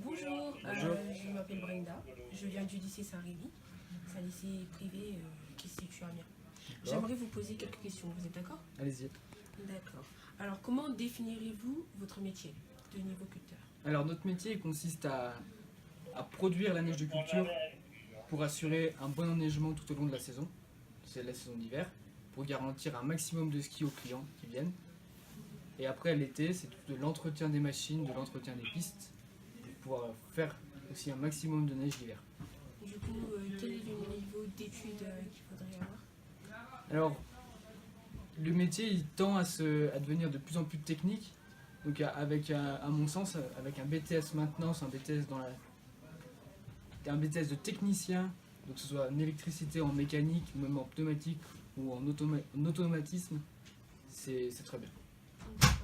Bonjour, Bonjour. je m'appelle Brenda, je viens du lycée Saint-Rémy, c'est un lycée privé qui se situe à Amiens. D'accord. J'aimerais vous poser quelques questions, vous êtes d'accord? Allez-y. D'accord. Alors, comment définirez-vous votre métier de nivôculteur? Alors notre métier il consiste à produire la neige de culture pour assurer un bon enneigement tout au long de la saison, c'est la saison d'hiver, pour garantir un maximum de ski aux clients qui viennent. Et après l'été, c'est de l'entretien des machines, de l'entretien des pistes, pour pouvoir faire aussi un maximum de neige l'hiver. Du coup, quel est le niveau d'études qu'il faudrait avoir? Alors, le métier il tend à devenir de plus en plus technique. Donc avec, à mon sens, avec un BTS maintenance, un BTS de technicien, donc que ce soit en électricité, en mécanique, même en pneumatique ou en automatisme, c'est très bien. D'accord.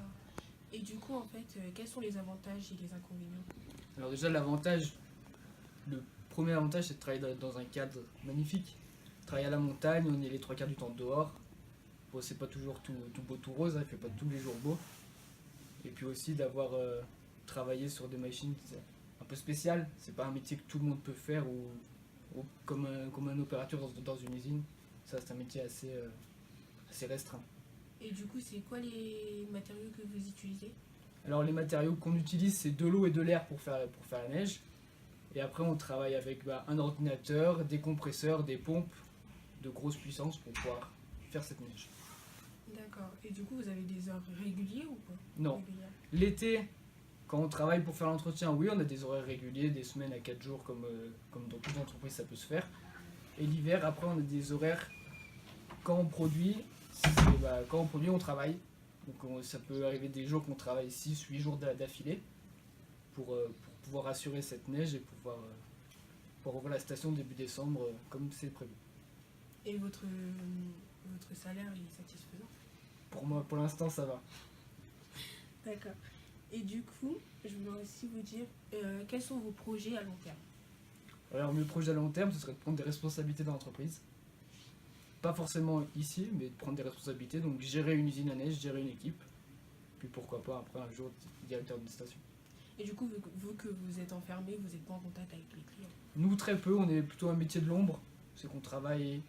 Et du coup, en fait, quels sont les avantages et les inconvénients? Alors déjà le premier avantage c'est de travailler dans un cadre magnifique. Travailler à la montagne, on est les trois quarts du temps dehors. Bon, c'est pas toujours tout beau, tout rose, hein, il fait pas tous les jours beau. Et puis aussi d'avoir travaillé sur des machines un peu spéciales. C'est pas un métier que tout le monde peut faire ou comme un opérateur dans une usine. Ça c'est un métier assez restreint. Et du coup, c'est quoi les matériaux que vous utilisez? Alors les matériaux qu'on utilise c'est de l'eau et de l'air pour faire la neige. Et après on travaille avec un ordinateur, des compresseurs, des pompes de grosse puissance pour pouvoir faire cette neige. D'accord. Et du coup, vous avez des heures réguliers ou pas? Non. Régulières. L'été, quand on travaille pour faire l'entretien, oui, on a des horaires réguliers, des semaines à 4 jours, comme dans toute entreprise, ça peut se faire. Et l'hiver, après, on a des horaires. Quand on produit, on travaille. Donc ça peut arriver des jours qu'on travaille 6-8 jours d'affilée pour pouvoir assurer cette neige et pouvoir ouvrir la station début décembre comme c'est prévu. Et votre salaire est satisfaisant? Pour moi, pour l'instant, ça va. D'accord. Et du coup, je voulais aussi vous dire, quels sont vos projets à long terme? Alors, mes projets à long terme, ce serait de prendre des responsabilités dans l'entreprise. Pas forcément ici, mais de prendre des responsabilités, donc gérer une usine à neige, gérer une équipe, puis pourquoi pas après un jour directeur d'une station. Et du coup, vu que vous êtes enfermé, vous n'êtes pas en contact avec les clients? Nous, très peu, on est plutôt un métier de l'ombre, c'est qu'on travaille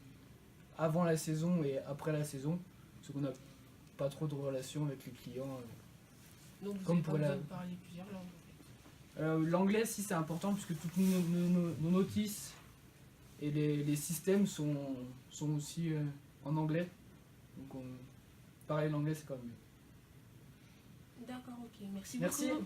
avant la saison et après la saison, c'est qu'on n'a pas trop de relations avec les clients. Donc vous Comme n'avez pas pour besoin de parler plusieurs langues en fait. L'anglais, si c'est important, puisque toutes nos notices et les systèmes sont aussi en anglais. Donc parler l'anglais, c'est quand même mieux. D'accord, ok. Merci Merci. beaucoup.